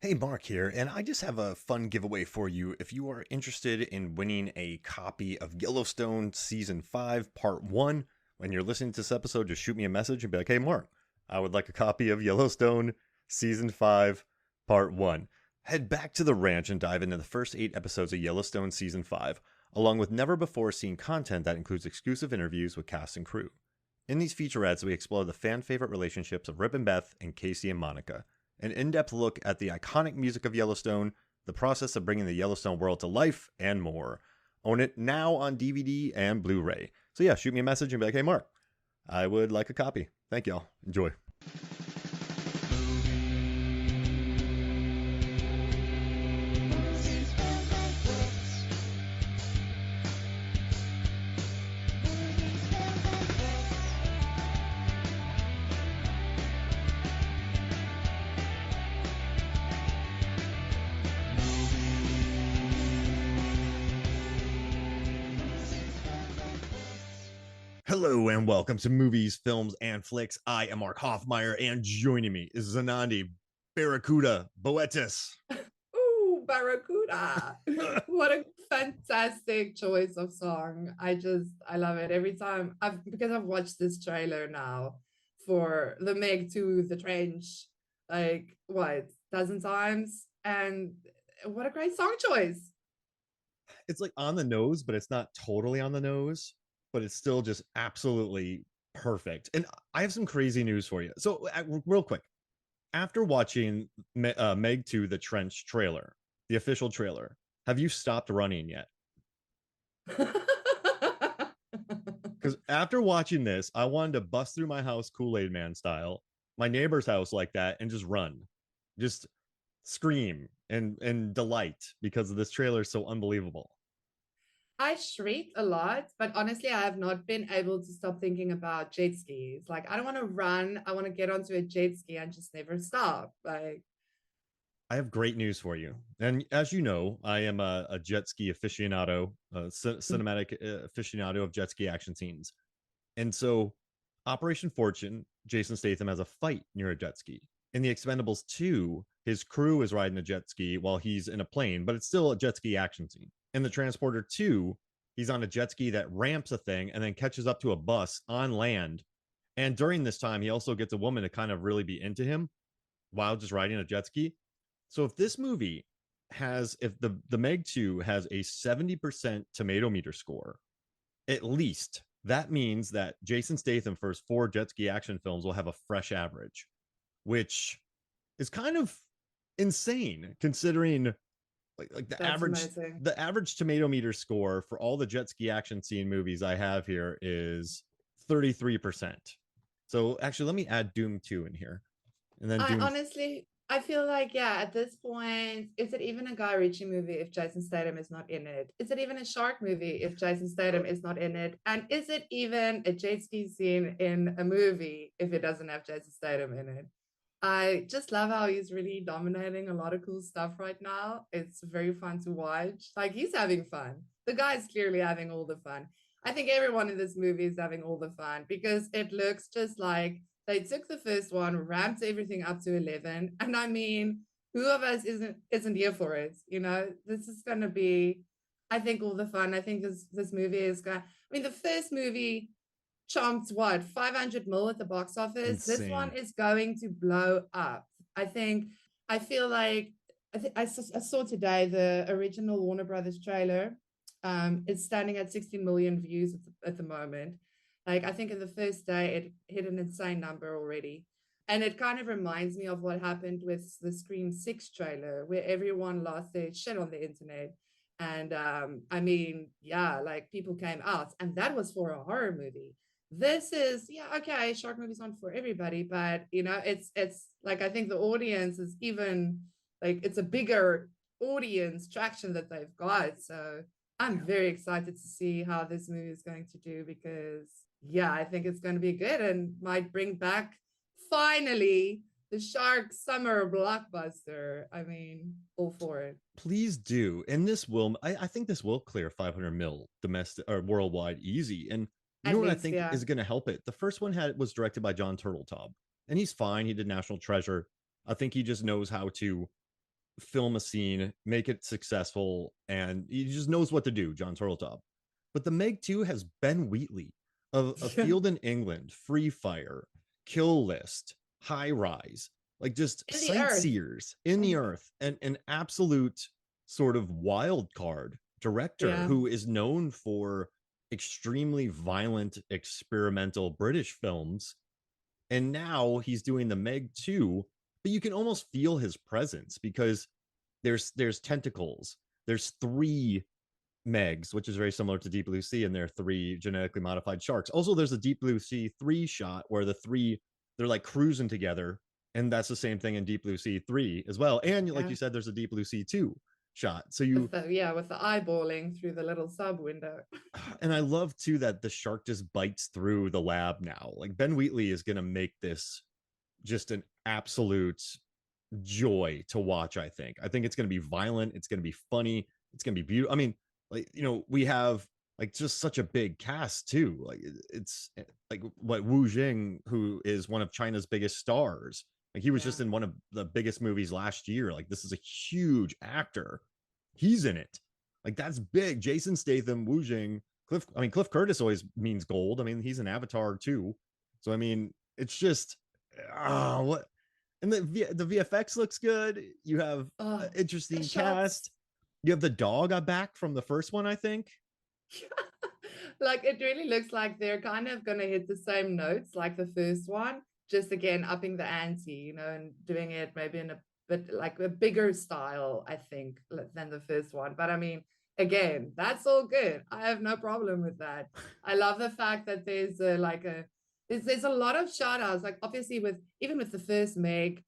Hey, Mark here, and I just have a fun giveaway for you. If you are interested in winning a copy of Yellowstone Season 5, Part 1, when you're listening to this episode, just shoot me a message and be like, hey, Mark, I would like a copy of Yellowstone Season 5, Part 1. Head back to the ranch and dive into the first 8 episodes of Yellowstone Season 5, along with never-before-seen content that includes exclusive interviews with cast and crew. In these featurettes, we explore the fan-favorite relationships of Rip and Beth and Casey and Monica, an in-depth look at the iconic music of Yellowstone, the process of bringing the Yellowstone world to life, and more. Own it now on DVD and Blu-ray. So yeah, shoot me a message and be like, hey Mark, I would like a copy. Thank y'all. Enjoy. Hello and welcome to Movies, Films, and Flicks. I am Mark Hoffmeyer, and joining me is Zanandi Barracuda Boetis. Ooh, Barracuda. What a fantastic choice of song. I love it every time because I've watched this trailer now for the Meg to the Trench like what, dozen times, and what a great song choice. It's like on the nose, but it's not totally on the nose, but it's still just absolutely perfect. And I have some crazy news for you. So, real quick, after watching Meg 2 the Trench trailer, the official trailer, have you stopped running yet? Because after watching this, I wanted to bust through my house Kool-Aid Man style, my neighbor's house like that, and just run, just scream and delight because this trailer is so unbelievable. I shrieked a lot, but honestly, I have not been able to stop thinking about jet skis. Like, I don't want to run. I want to get onto a jet ski and just never stop. Like, I have great news for you. And as you know, I am a jet ski aficionado, cinematic aficionado of jet ski action scenes. And so, Operation Fortune, Jason Statham has a fight near a jet ski. In The Expendables 2, his crew is riding a jet ski while he's in a plane, but it's still a jet ski action scene. In The Transporter 2, he's on a jet ski that ramps a thing and then catches up to a bus on land. And during this time, he also gets a woman to kind of really be into him while just riding a jet ski. So if this movie if the Meg 2 has a 70% tomato meter score, at least that means that Jason Statham for his 4 jet ski action films will have a fresh average, which is kind of insane considering like that's amazing. the average tomato meter score for all the jet ski action scene movies I have here is 33%. So actually let me add Doom 2 in here. And then I Doom. honestly, I feel like, yeah, at this point, is it even a Guy Ritchie movie if Jason Statham is not in it? Is it even a shark movie if Jason Statham is not in it? And is it even a jet ski scene in a movie if it doesn't have Jason Statham in it? I just love how he's really dominating a lot of cool stuff right now. It's very fun to watch. Like, he's having fun. The guy's clearly having all the fun. I think everyone in this movie is having all the fun because it looks just like they took the first one, ramped everything up to 11. And I mean, who of us isn't here for it? You know, this is gonna be, I think, all the fun. I think this movie is going. I mean, the first movie chomped what, 500 mil at the box office. This Insane. one is going to blow up. I think. I feel like I saw today the original Warner Brothers trailer. It's standing at 16 million views at the moment. Like, I think in the first day it hit an insane number already. And it kind of reminds me of what happened with the Scream 6 trailer, where everyone lost their shit on the internet. And I mean, yeah, like people came out, and that was for a horror movie. This is, yeah, okay, shark movies aren't for everybody, but you know, it's like, I think the audience is even like, it's a bigger audience traction that they've got. So I'm very excited to see how this movie is going to do because, yeah, I think it's going to be good and might bring back finally the shark summer blockbuster. I mean, all for it. Please do. And this will, I think this will clear 500 mil domestic or worldwide easy. And you know At what I least, think yeah. is going to help it? The first one was directed by John Turteltaub, and he's fine. He did National Treasure. I think he just knows how to film a scene, make it successful, and he just knows what to do, John Turteltaub. But the Meg 2 has Ben Wheatley of A Yeah. Field in England, Free Fire, Kill List, High Rise, like just In the earth. sightseers in the earth, and an absolute sort of wild card director Yeah. who is known for extremely violent experimental British films. And now he's doing the Meg 2, but you can almost feel his presence because there's tentacles. There's three Megs, which is very similar to Deep Blue Sea, and they're three genetically modified sharks. Also, there's a Deep Blue Sea 3 shot where the three they're like cruising together, and that's the same thing in Deep Blue Sea 3 as well. And like Yeah. you said, there's a Deep Blue Sea 2 shot. So you With the eyeballing through the little sub window. and I love too that the shark just bites through the lab now. Like Ben Wheatley is gonna make this just an absolute joy to watch. I think it's going to be violent, it's going to be funny, it's going to be beautiful. I mean, like, we have like just such a big cast too. Like it's like what Wu Jing, who is one of China's biggest stars, like he was Yeah. just in one of the biggest movies last year. Like this is a huge actor, he's in it. Like that's big. Jason Statham, Wu Jing, Cliff Curtis always means gold. I mean, he's an Avatar too. So I mean, it's just what. And the VFX looks good. You have Oh, an the interesting shots. cast. You have the dog back from the first one, I think. Like it really looks like they're kind of going to hit the same notes like the first one, just again upping the ante, and doing it maybe in a bit like a bigger style, I think, than the first one. But I mean, again, that's all good. I have no problem with that. I love the fact that there's a lot of shout outs, like obviously with even with the first Meg,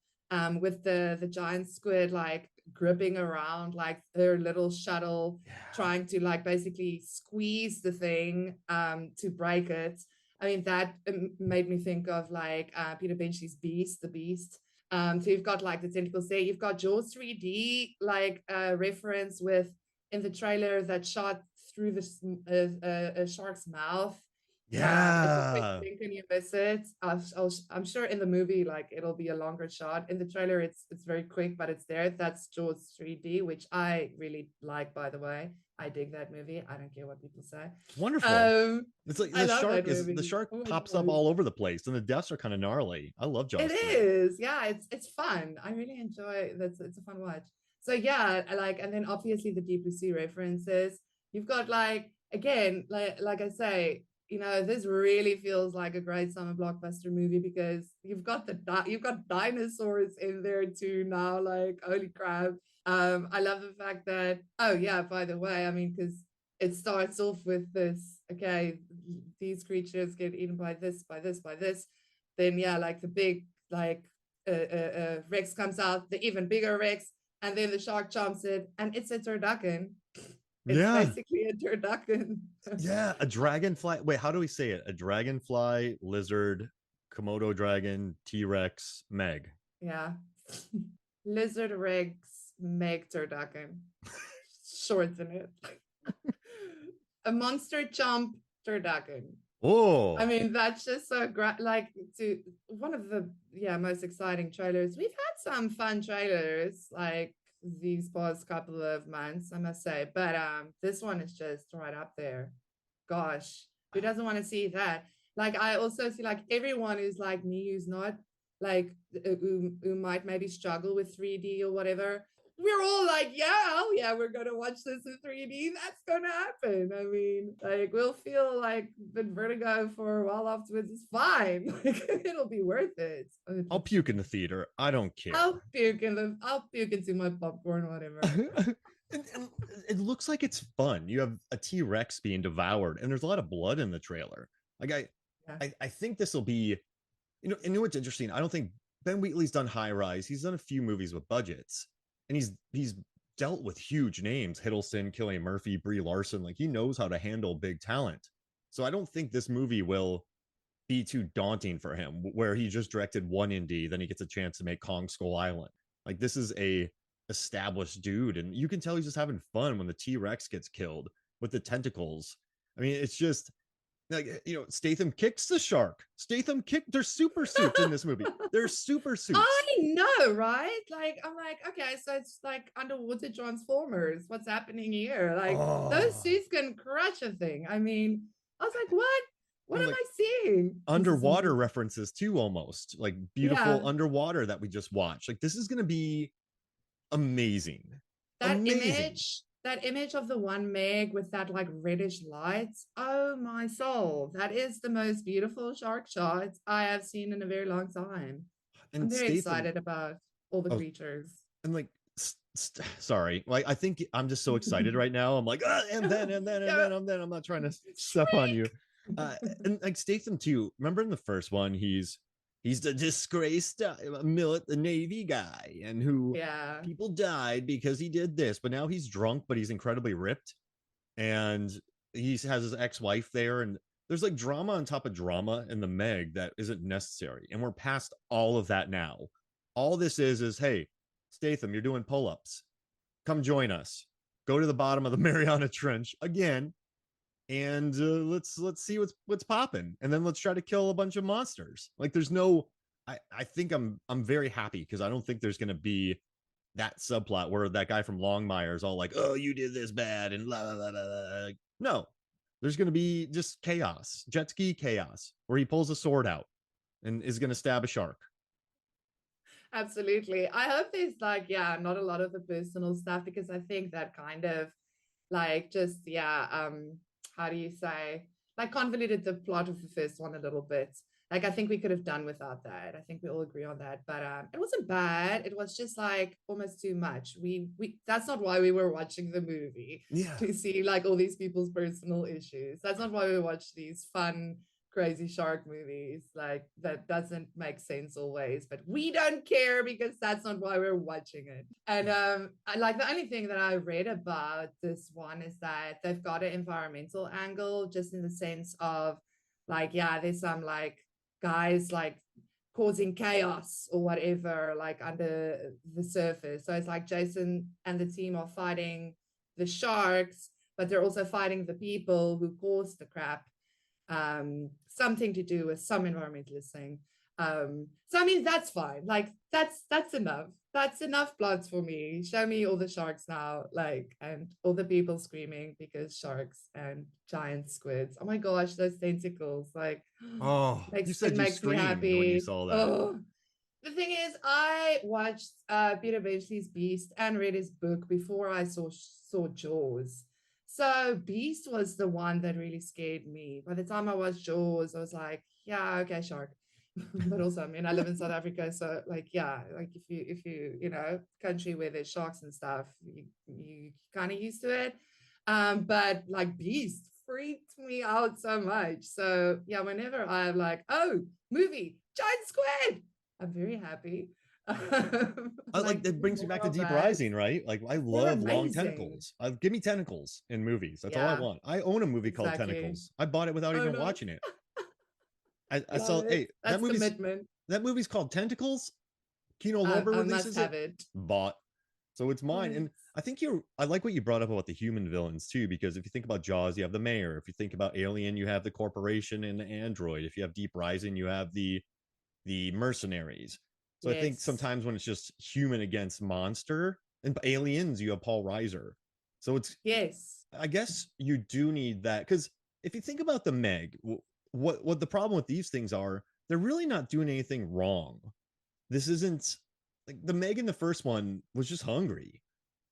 with the giant squid like gripping around like their little shuttle, Yeah. trying to like basically squeeze the thing to break it. I mean, that made me think of like Peter Benchley's Beast, the Beast. So you've got like the tentacles there. You've got Jaws 3D like reference with in the trailer that shot through a shark's mouth. It's a quick Yeah. blink and you miss it. I'm sure in the movie, like it'll be a longer shot. In the trailer, it's very quick, but it's there. That's Jaws 3D, which I really like, by the way. I dig that movie. I don't care what people say. It's wonderful. Um, It's like I love that the movie. shark Oh my pops up gosh. all over the place, and the deaths are kind of gnarly. I love It Jaws 3. is, yeah. It's fun. I really enjoy. That's It's a fun watch. So yeah, I like, and then obviously the Deep Blue Sea references. You've got like again, like I say, this really feels like a great summer blockbuster movie because you've got dinosaurs in there too now. Like holy crap! I love the fact that oh yeah, by the way, I mean because it starts off with this. Okay, these creatures get eaten by this, by this, by this. Then yeah, like the big like Rex comes out, the even bigger Rex, and then the shark chomps it, and it's a turducken. It's Yeah. basically a turducken. Yeah. A dragonfly. Wait, how do we say it? A dragonfly, lizard, Komodo dragon, T Rex, Meg. Yeah. Lizard Rex Meg turducken. Shorten it. A monster chomp turducken. I Oh, mean, that's just so great. Like to one of the most exciting trailers. We've had some fun trailers like these past couple of months, I must say. But this one is just right up there. Gosh, who doesn't want to see that? Like I also see like everyone who's like me who's not like who might maybe struggle with 3D or whatever, we're all like, yeah, oh yeah, we're gonna watch this in 3D. That's gonna happen. I mean, like we'll feel like the vertigo for a while afterwards. It's fine. Like it'll be worth it. I'll puke in the theater. I don't care. I'll puke into my popcorn, whatever. And it looks like it's fun. You have a T Rex being devoured, and there's a lot of blood in the trailer. Like Yeah. I think this will be, what's interesting. I don't think Ben Wheatley's done High Rise. He's done a few movies with budgets, and he's dealt with huge names: Hiddleston, Cillian Murphy, Brie Larson. Like he knows how to handle big talent. So I don't think this movie will be too daunting for him, where he just directed one indie, then he gets a chance to make Kong Skull Island. Like this is a established dude, and you can tell he's just having fun when the T Rex gets killed with the tentacles. I mean, it's just Like, Statham kicks the shark. There's super suits in this movie. There's super I suits. know, right? Like, I'm like, okay, so it's like underwater Transformers. What's happening here? Like, those Oh, suits can crush a thing. I mean, I was like, what? What and am like I seeing? This is underwater amazing. references too, almost like beautiful Yeah, underwater that we just watched. Like, this is gonna be amazing. that Amazing. image, that image of the one Meg with that like reddish lights. Oh my soul. That is the most beautiful shark shot I have seen in a very long time. I'm And very Statham, excited about all the oh, creatures. and like sorry, like I think I'm just so excited right now. I'm like, Yeah, I'm not trying to step on you. shriek. And like Statham too. Remember in the first one, he's the disgraced the Navy guy, and who Yeah, people died because he did this. But now he's drunk, but he's incredibly ripped, and he has his ex-wife there, and there's like drama on top of drama in the Meg that isn't necessary, and we're past all of that now. All this is hey, Statham, you're doing pull-ups, come join us, go to the bottom of the Mariana Trench again, and let's see what's popping, and then let's try to kill a bunch of monsters. Like, there's no, I think I'm very happy because I don't think there's gonna be that subplot where that guy from Longmire is all like, "Oh, you did this bad," and la la la la. Like, no, there's going to be just chaos, jet ski chaos, where he pulls a sword out and is going to stab a shark. absolutely. I hope there's like, yeah, not a lot of the personal stuff because I think that kind of like just, yeah, how do you say, like convoluted the plot of the first one a little bit. Like I think we could have done without that. I think we all agree on that. But it wasn't bad. It was just like almost too much. We that's not why we were watching the movie Yeah. to see like all these people's personal issues. That's not why we watch these fun crazy shark movies. Like that doesn't make sense always, but we don't care because that's not why we're watching it. And I like the only thing that I read about this one is that they've got an environmental angle, just in the sense of like, yeah, there's some like guys like causing chaos or whatever, like under the surface. So it's like Jason and the team are fighting the sharks, but they're also fighting the people who caused the crap. Something to do with some environmentalist thing. So I mean that's fine. Like that's enough. That's enough plots for me. Show me all the sharks now, like, and all the people screaming because sharks and giant squids. Oh my gosh, those tentacles! Like, Oh, you makes it said you makes me screamed when you happy. saw that. Oh, the thing is, I watched Peter Benchley's Beast and read his book before I saw Jaws. So Beast was the one that really scared me. By the time I watched Jaws, I was like, yeah, okay, shark. But also, I mean, I live in South Africa, so like, yeah, like if you country where there's sharks and stuff, you kind of used to it. But like Beast freaked me out so much. So yeah, whenever I'm like, oh, movie, giant squid, I'm very happy. Like, Like that brings me back more to of Deep that. Rising, right? Like, I They're love long amazing. tentacles. Give me tentacles in movies. That's all I Yeah, want. I own a movie called exactly. Tentacles. I bought it without Oh even no, watching it. I love saw, it. hey, That's commitment. that movie's called Tentacles. Kino Lorber I must releases have it. it. Bought. So it's mine. Yes. And I like what you brought up about the human villains too, because if you think about Jaws, you have the mayor. If you think about Alien, you have the corporation and the android. If you have Deep Rising, you have the mercenaries. So I think Yes. sometimes when it's just human against monster, and aliens, you have Paul Reiser. So it's, Yes. I guess you do need that, because if you think about the Meg, what the problem with these things are, they're really not doing anything wrong. This isn't like the Meg in the first one was just hungry.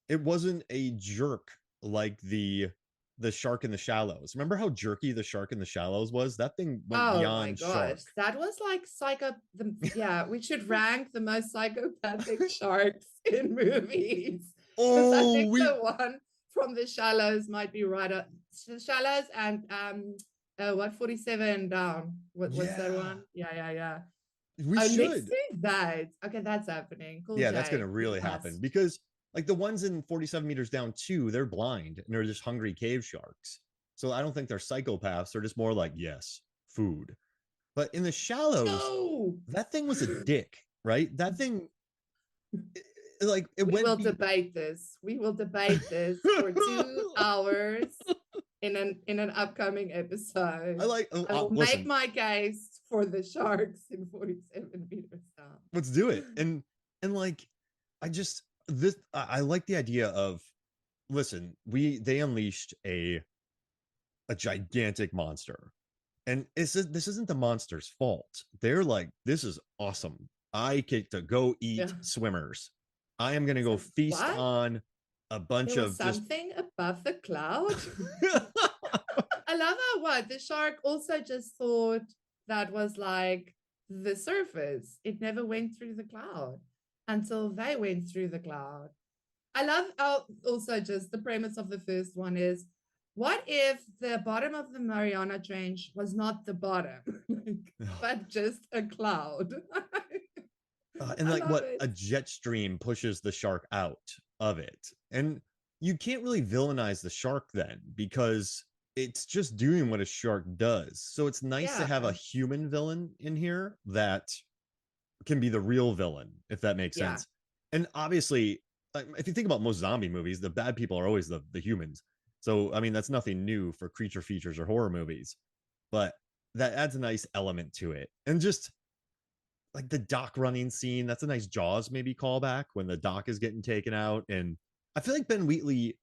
It wasn't a jerk like the shark in the shallows. Remember how jerky the shark in the shallows was? That thing went Oh my beyond gosh, shark. that was like yeah, we should rank the most psychopathic sharks in movies because I Oh, think we the one from the shallows might be right up the shallows and what 47 down. What's that yeah, one? Yeah. we Oh, let's should. do that. Okay, that's happening. Cool Yeah, that's J. gonna We really happen, must. because like the ones in 47 meters down too, they're blind and they're just hungry cave sharks. So I don't think they're psychopaths. They're just more like, yes, food. But in the shallows, No. that thing was a dick, right? That thing, like, it We went will be debate this. We will debate this for 2 hours. in an upcoming episode. I like. I will make Listen, my case for the sharks in 47 meters down. let's do it. And like, I just this I like the idea of, listen, they unleashed a gigantic monster, and this isn't the monster's fault. They're like, this is awesome. I get to go eat Yeah. swimmers. I am gonna go So, feast what? on a bunch There was of just. something above the cloud. I love how what the shark also just thought that was like the surface. It never went through the cloud until they went through the cloud. I love how also just the premise of the first one is, what if the bottom of the Mariana Trench was not the bottom, but just a cloud? And I like, love what it. a jet stream pushes the shark out of it. And you can't really villainize the shark then, because it's just doing what a shark does. So it's nice to Yeah, have a human villain in here that can be the real villain, if that makes yeah, sense. And obviously, if you think about most zombie movies, the bad people are always the humans. So I mean, that's nothing new for creature features or horror movies, but that adds a nice element to it. And just like the dock running scene, that's a nice Jaws maybe callback when the dock is getting taken out. And I feel like Ben Wheatley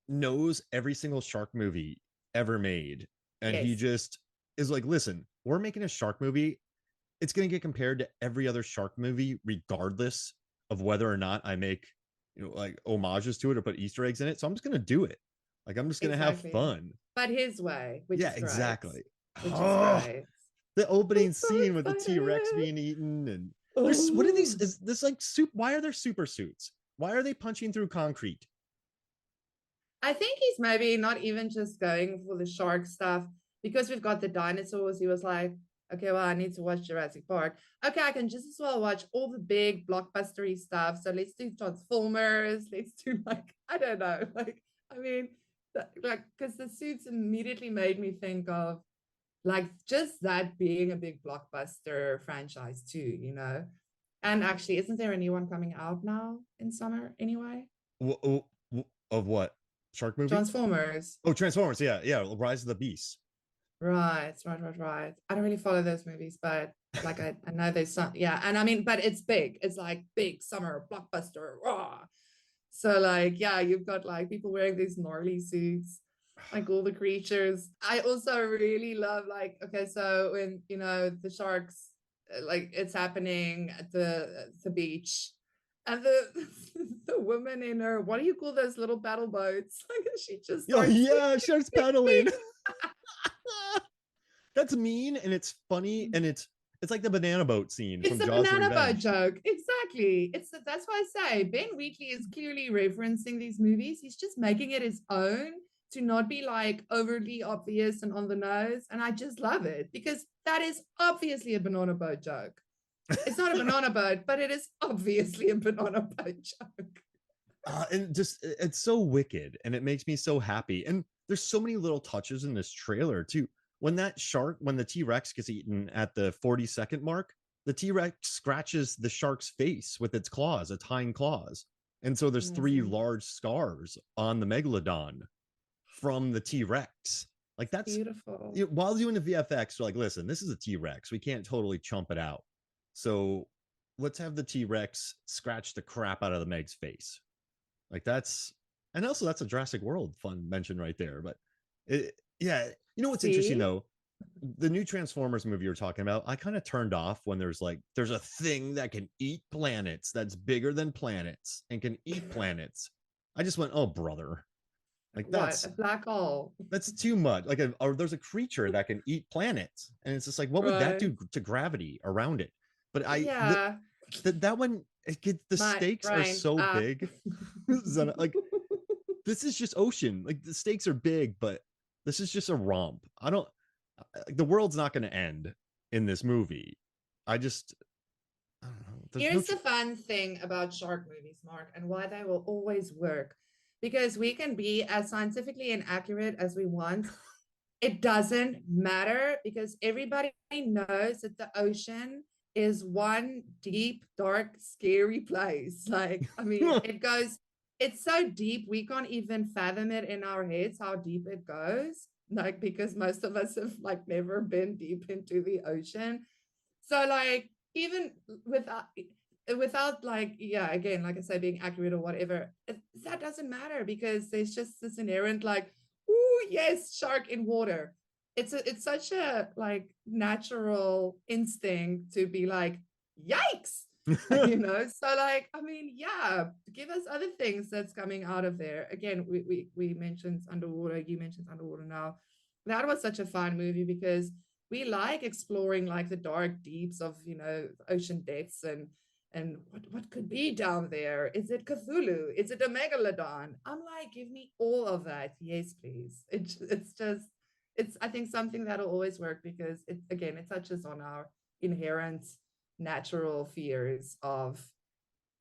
knows every single shark movie ever made, and he yes, just is like, listen, we're making a shark movie. It's going to get compared to every other shark movie, regardless of whether or not I make, like homages to it or put Easter eggs in it. So I'm just going to do it. Like, I'm just going to have exactly. fun. But his way, which Yeah, is great, exactly. which is Oh, great. the I'm opening so scene with the T-Rex excited. being eaten, and there's, what are these, Oh. is this like soup? Why are there super suits? Why are they punching through concrete? I think he's maybe not even just going for the shark stuff because we've got the dinosaurs. He was like, okay, well, I need to watch Jurassic Park. Okay, I can just as well watch all the big blockbustery stuff. So let's do Transformers. Let's do like, I don't know. Like, I mean, like, because the suits immediately made me think of like just that being a big blockbuster franchise too, you know? And actually, isn't there a new one coming out now in summer anyway? Of what? Shark movie? Transformers. Oh, Transformers. Yeah, yeah. Rise of the Beast. Right. I don't really follow those movies, but like I know there's some, yeah. And I mean, but it's big. It's like big summer blockbuster. Raw. So like, yeah, you've got like people wearing these gnarly suits, like all the creatures. I also really love like, okay, so when you know the sharks, like it's happening at the beach, and the the woman in her, what do you call those little paddle boats? Like she just Oh starts yeah, starts pedaling. That's mean and it's funny, and it's like the banana boat scene It's from the Jaws: banana boat Revenge. joke. Exactly. That's why I say Ben Wheatley is clearly referencing these movies. He's just making it his own to not be like overly obvious and on the nose. And I just love it because that is obviously a banana boat joke. It's not a banana boat, but it is obviously a banana boat joke. And just it's so wicked, and it makes me so happy. And there's so many little touches in this trailer too. When the T-Rex gets eaten at the 40-second mark, the T-Rex scratches the shark's face with its claws, its hind claws. And so there's three Amazing. large scars on the megalodon from the T-Rex. Like, It's that's, beautiful. while doing the VFX, you're like, listen, this is a T-Rex. We can't totally chump it out. So let's have the T-Rex scratch the crap out of the Meg's face. Like, that's, and also that's a Jurassic World fun mention right there. But yeah, you know what's interesting See? though? The new Transformers movie you're talking about, I kind of turned off when there's a thing that can eat planets, that's bigger than planets and can eat planets. I just went, oh brother, like What? A black hole. that's too much. Like, or there's a creature that can eat planets, and it's just like, what would that Right. do to gravity around it? But Yeah. that one, the My stakes are brain. so big. Like, this is just ocean. Like, the stakes are big, but this is just a romp. I don't, like, the world's not going to end in this movie. I don't know. There's no Here's the fun thing about shark movies, Mark, and why they will always work. Because we can be as scientifically inaccurate as we want. It doesn't matter because everybody knows that the ocean is one deep, dark, scary place. Like, I mean, it goes it's so deep we can't even fathom it in our heads how deep it goes, like because most of us have like never been deep into the ocean. So like even without without like, yeah, again, like I say, being accurate or whatever, that doesn't matter because there's just this inherent like, oh yes, shark in water. It's such a like natural instinct to be like, yikes. So like, I mean, yeah, give us other things that's coming out of there. Again, we mentioned underwater, you mentioned underwater now. That was such a fun movie because we like exploring like the dark deeps of ocean depths and what could be down there. Is it Cthulhu? Is it a megalodon? I'm like, give me all of that, yes please. It's just, it's, I think, something that'll always work because it touches on our inherent natural fears of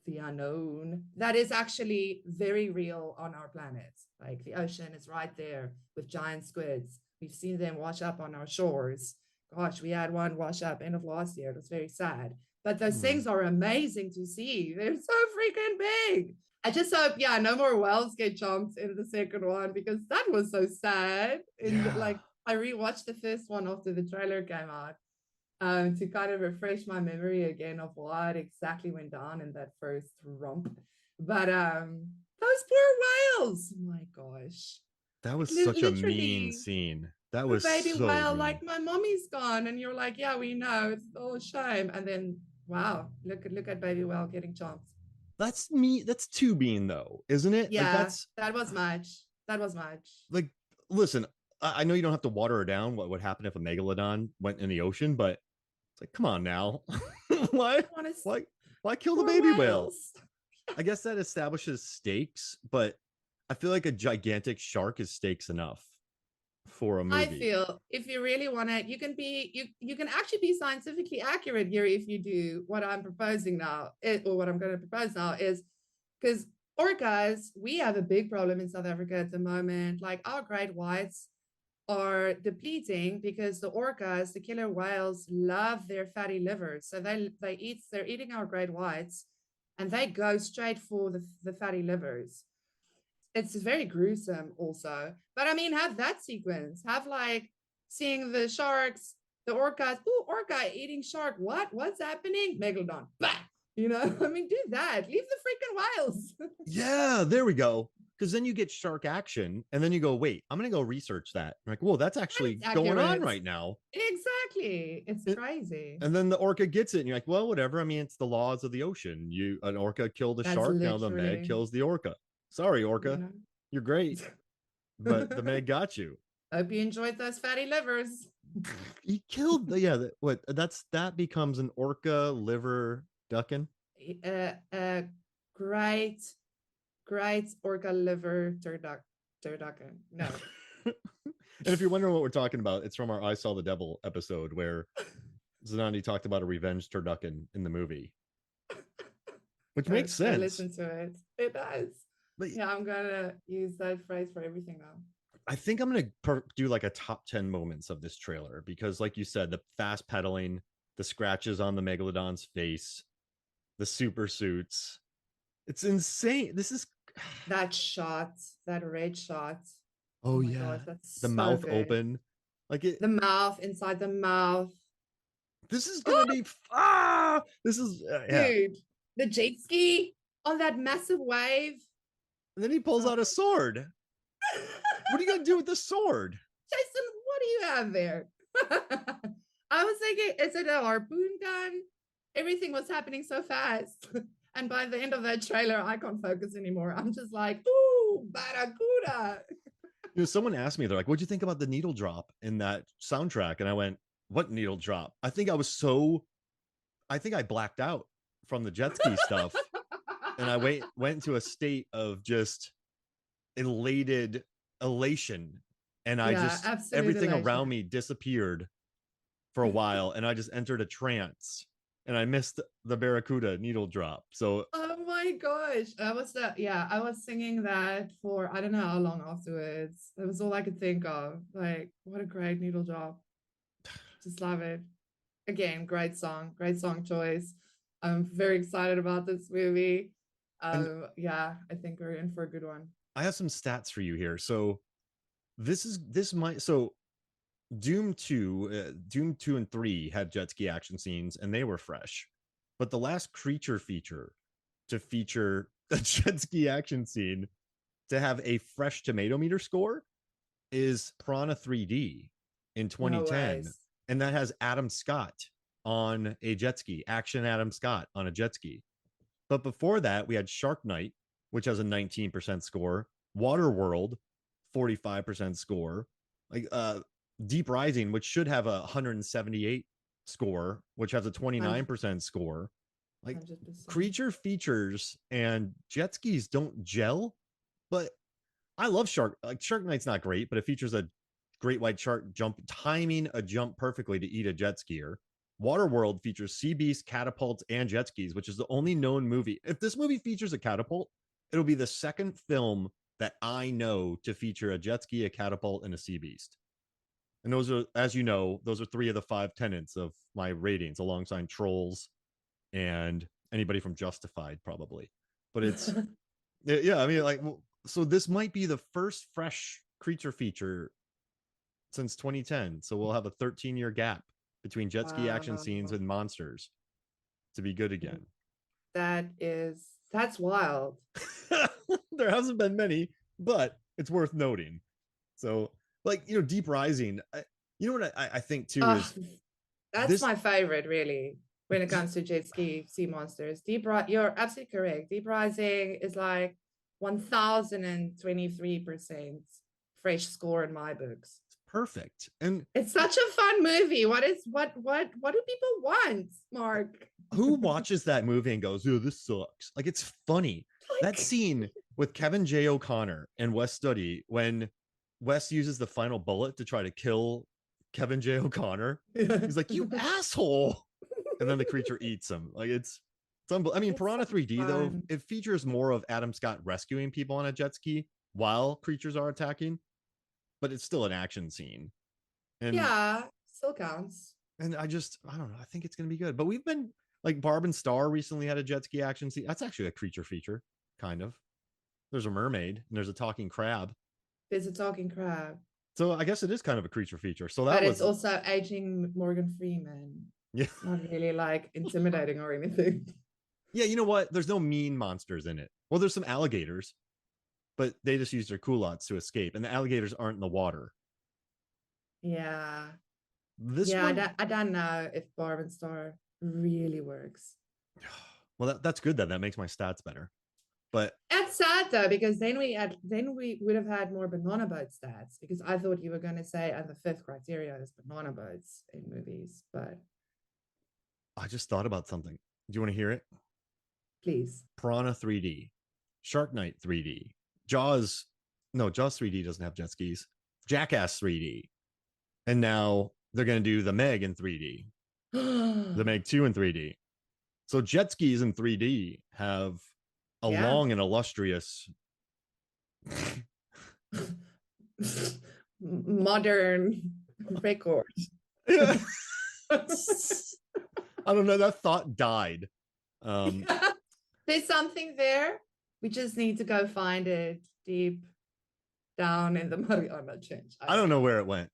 the unknown that is actually very real on our planet. Like the ocean is right there with giant squids. We've seen them wash up on our shores. Gosh, we had one wash up end of last year. It was very sad. But those Hmm. things are amazing to see. They're so freaking big. I just hope, yeah, no more whales get jumped in the second one because that was so sad. And Yeah. like, I rewatched the first one after the trailer came out to kind of refresh my memory again of what exactly went down in that first romp. But those poor whales, oh my gosh. That Like was such a mean literally scene. That the was baby so whale, mean. like my mommy's gone, and you're like, yeah, we know, it's all a shame. And then wow, look at baby whale getting chomped. That's me. That's too mean though, isn't it? Like Yeah, that's that was much. That was much. like listen, I know you don't have to water her down. What would happen if a megalodon went in the ocean? But it's like, come on now. why I want to why why kill the poor baby whale? whales. I guess that establishes stakes, but I feel like a gigantic shark is stakes enough for a I movie. feel if you really want to, you can actually be scientifically accurate here if you do what I'm proposing now, or what I'm going to propose now is because orcas, we have a big problem in South Africa at the moment. Like our great whites are depleting because the orcas, the killer whales, love their fatty livers. So they're eating our great whites, and they go straight for the fatty livers. It's very gruesome also. But I mean, have that sequence. Have like seeing the sharks, the orcas. Ooh, orca eating shark. What? What's happening? Megalodon. Bah! I mean, do that. Leave the freaking whales. Yeah, there we go. Because then you get shark action, and then you go, wait, I'm gonna go research that. I'm like, whoa, that's It's actually going on accurate. right now. Exactly. It's It, crazy. and then the orca gets it, and you're like, well, whatever. I mean, it's the laws of the ocean. An orca killed a That's shark, now the Meg literally, kills the orca. Sorry, you orca, know. you're great, but the Meg got you. Hope you enjoyed those fatty livers. He killed the yeah. What that becomes an orca liver ducking. A great, great orca liver turducken. No. And if you're wondering what we're talking about, it's from our "I Saw the Devil" episode where Zanandi talked about a revenge turducken in the movie, which makes Go sense. listen to it. It does. But Yeah, I'm gonna use that phrase for everything now. I think I'm gonna do like a top 10 moments of this trailer because, like you said, the fast pedaling, the scratches on the megalodon's face, the super suits, it's insane. This is That shot, that red shot. Oh oh my yeah, gosh, the that's so mouth good. open, like it. The mouth inside the mouth. This is Oh, gonna be This is yeah. dude, the jet ski on that massive wave. And then he pulls Oh. out a sword. What are you gonna do with the sword? Jason, what do you have there? I was thinking, is it a harpoon gun? Everything was happening so fast. And by the end of that trailer, I can't focus anymore. I'm just like, ooh, barracuda. Someone asked me, they're like, "What'd you think about the needle drop in that soundtrack?" And I went, "What needle drop?" I think I blacked out from the jet ski stuff, and I went into a state of just elated elation, and I Yeah, just absolute everything around elation. me disappeared for a while, and I just entered a trance, and I missed the Barracuda needle drop. So Oh my gosh. I was singing that for I don't know how long afterwards. That was all I could think of. Like, what a great needle drop. Just love it. Again, great song choice. I'm very excited about this movie. And Yeah, I think we're in for a good one. I have some stats for you here. So this might so Doom 2 and 3 had jet ski action scenes and they were fresh. But the last creature feature to feature a jet ski action scene to have a fresh tomato meter score is Piranha 3D in No 2010. ways. And that has Adam Scott on a jet ski, action Adam Scott on a jet ski. But before that, we had Shark Night, which has a 19% score, Waterworld, 45% score, like Deep Rising, which should have a 178 score, which has a 29% score. Like 100%. creature features and jet skis don't gel, but I love Shark Night's not great, but it features a great white shark timing a jump perfectly to eat a jet skier. Waterworld features sea beasts, catapults, and jet skis, which is the only known movie. If this movie features a catapult, it'll be the second film that I know to feature a jet ski, a catapult, and a sea beast. And those are, as you know, those are 3 of the 5 tenets of my ratings, alongside Trolls and anybody from Justified, probably. But it's yeah, I mean, like, so this might be the first fresh creature feature since 2010. So we'll have a 13-year gap between jet ski action scenes Wow. and monsters to be good again. That's wild. There hasn't been many, but it's worth noting. So, like, Deep Rising, you know what I think too Oh, is that's this. my favorite, really, when it comes to jet ski sea monsters. You're absolutely correct. Deep Rising is like 1023% fresh score in my books. Perfect. And It's such a fun movie. What do people want, Mark? who watches that movie and goes, "Oh, this sucks"? Like, it's funny. That Like, scene with Kevin J. O'Connor and Wes Studi when Wes uses the final bullet to try to kill Kevin J. O'Connor. He's like, "You asshole!" And then the creature eats him. Like, I mean, it's so Piranha 3D though, fun. it features more of Adam Scott rescuing people on a jet ski while creatures are attacking, but it's still an action scene. And Yeah, still counts. I don't know. I think it's gonna be good. But we've been like Barb and Star recently had a jet ski action scene. That's actually a creature feature, kind of. There's a mermaid and there's a talking crab. There's a talking crab, So I guess it is kind of a creature feature. So that but it's was also aging Morgan Freeman. yeah. It's not really like intimidating or anything. Yeah, you know what? There's no mean monsters in it. Well, there's some alligators, but they just use their culottes to escape, and the alligators aren't in the water. Yeah. This Yeah, one, I don't know if Barb and Star really works. well, that's good. That makes my stats better. But It's sad though, because then we would have had more banana boat stats, because I thought you were going to say, and the fifth criteria is banana boats in movies, but I just thought about something. Do you want to hear it? please. Piranha 3D, Shark Night 3D, Jaws. No, Jaws 3D doesn't have jet skis. Jackass 3D, and now they're going to do the Meg in 3D, the Meg 2 in 3D. So jet skis in 3D have a Yeah. long and illustrious. Modern record. I don't know. That thought died. There's something there. We just need to go find it deep down in the Mariana Trench. I don't know where it went.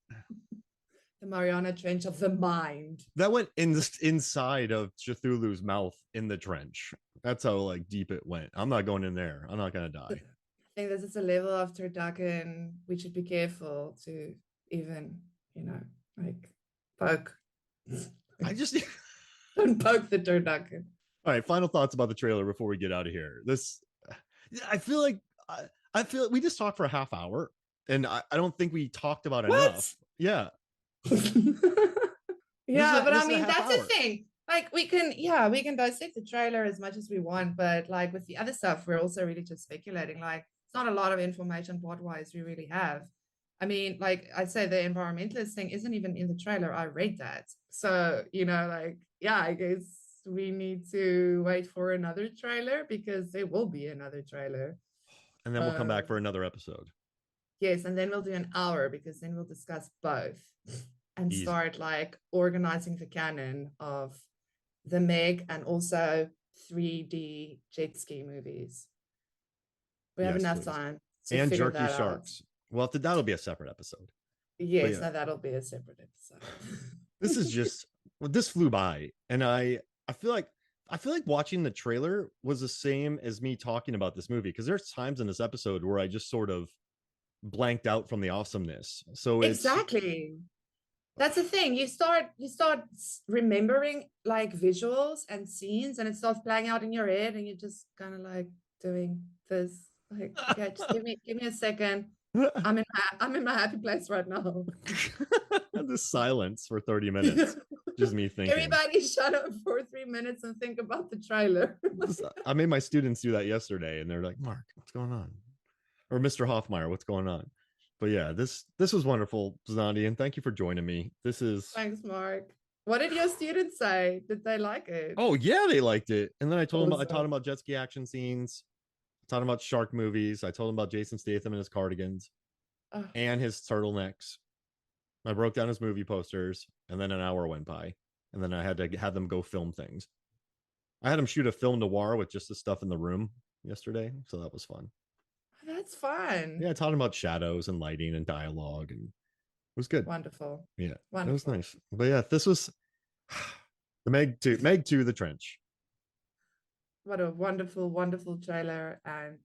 The Mariana Trench of the mind. That went inside of Cthulhu's mouth in the trench. That's how like deep it went. I'm not going in there. I'm not gonna die. I think this is a level of turducken we should be careful to even, like poke. I just Don't poke the turducken. all right. Final thoughts about the trailer before we get out of here. I feel like I feel we just talked for a half hour, and I don't think we talked about What? enough. Yeah, Yeah, but this I is a mean, half that's the hour. thing. Like we can dissect the trailer as much as we want, but like with the other stuff, we're also really just speculating. Like it's not a lot of information plot-wise we really have. I mean, like I say, the environmentalist thing isn't even in the trailer. I read that. So, like, yeah, I guess we need to wait for another trailer, because there will be another trailer. And then we'll come back Um, for another episode. Yes, and then we'll do an hour, because then we'll discuss both and Easy. start like organizing the canon of the Meg, and also 3D jet ski movies. We have Yes, enough please. time to And figure jerky that out. sharks. Well, that'll be a separate episode. But Yes, yeah, now that'll be a separate this is episode. just well, this flew by, and I feel like watching the trailer was the same as me talking about this movie because there's times in this episode where I just sort of blanked out from the awesomeness. So it's Exactly. That's the thing. You start remembering like visuals and scenes, and it starts playing out in your head, and you're just kind of like doing this. Like, okay, just give me a second. I'm in my happy place right now. the silence for 30 minutes, just me thinking. Everybody shut up for 3 minutes and think about the trailer. I made my students do that yesterday, and they're like, "Mark, what's going on?" Or Mr. Hoffmeyer, what's going on? But yeah, this was wonderful, Zandy, and thank you for joining me. This is Thanks, Mark. What did your students say? Did they like it? oh yeah, they liked it. And then I taught them Awesome. about jet ski action scenes, I taught them about shark movies, I told them about Jason Statham and his cardigans Oh, and his turtlenecks. I broke down his movie posters, and then an hour went by, and then I had to have them go film things. I had them shoot a film noir with just the stuff in the room yesterday, so that was fun. that's fun. Yeah, I taught them about shadows and lighting and dialogue, and it was good. Wonderful. Yeah, it was Wonderful. nice. But yeah, this was the Meg 2, the trench. What a wonderful, wonderful trailer, and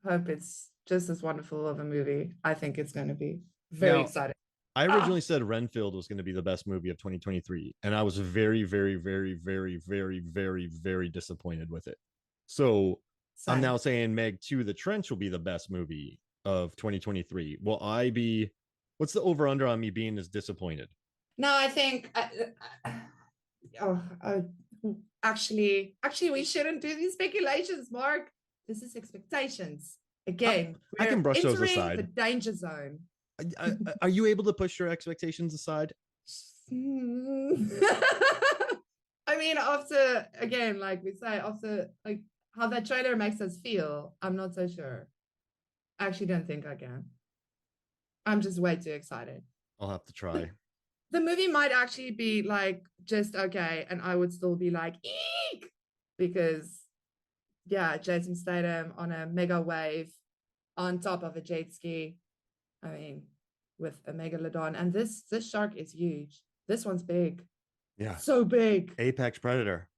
hope it's just as wonderful of a movie. I think it's going to be very Now, exciting. I Ah, originally said Renfield was going to be the best movie of 2023, and I was very, very, very, very, very, very, very disappointed with it. So I'm same. now saying Meg 2, The Trench will be the best movie of 2023. Will I be, what's the over under on me being as disappointed? No, I think. Oh, actually, we shouldn't do these speculations, Mark. This is expectations. Again, I can we're brush those entering the aside. danger zone. Are you able to push your expectations aside? I mean, after again, like we say, after like how that trailer makes us feel, I'm not so sure. I actually don't think I can. I'm just way too excited. I'll have to try. The movie might actually be like just okay, and I would still be like, eek, because yeah, Jason Statham on a mega wave on top of a jet ski. I mean, with a megalodon, and this shark is huge. This one's big, Yeah. so big, Apex Predator.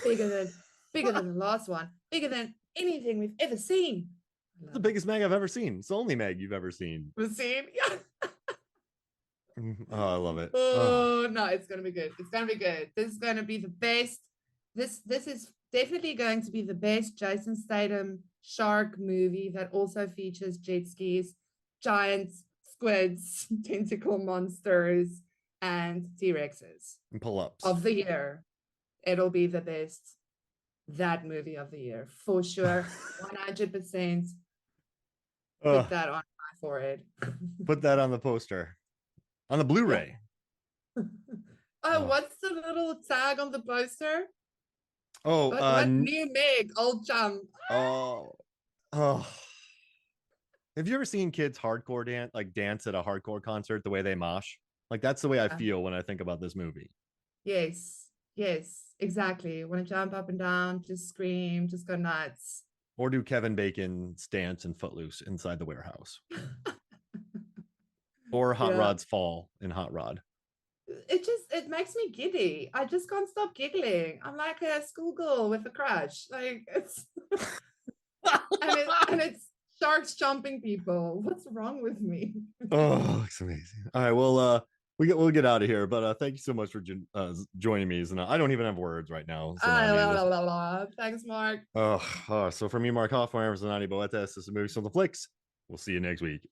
bigger than bigger than the last one, bigger than anything we've ever seen. The biggest Meg I've ever seen. It's the only Meg you've ever seen. We've seen, yeah. Oh, I love it. Oh no, it's gonna be good. It's gonna be good. This is gonna be the best. This is definitely going to be the best Jason Statham shark movie that also features jet skis, giant squids, tentacle monsters, and T-Rexes And pull ups. of the year. It'll be the best that movie of the year for sure. 100%. Put that on my forehead. Put that on the poster. On the Blu-ray. Oh, what's the little tag on the poster? Oh, What new Meg, old chum? oh, oh. Have you ever seen kids hardcore dance at a hardcore concert the way they mosh? Like that's the way I feel when I think about this movie. Yes, exactly. Want to jump up and down, just scream, just go nuts. Or do Kevin Bacon dance in Footloose inside the warehouse? Or Hot Rod's fall in Hot Rod. It makes me giddy. I just can't stop giggling. I'm like a schoolgirl with a crush. Like it's and it's sharks chomping people. What's wrong with me? Oh, it's amazing. All right, well, we'll get out of here. But thank you so much for joining me. And I don't even have words right now. Thanks, Mark. So for me, Mark Hoffmeyer, Zanani Boetas, this is Movies on the Flicks. We'll see you next week.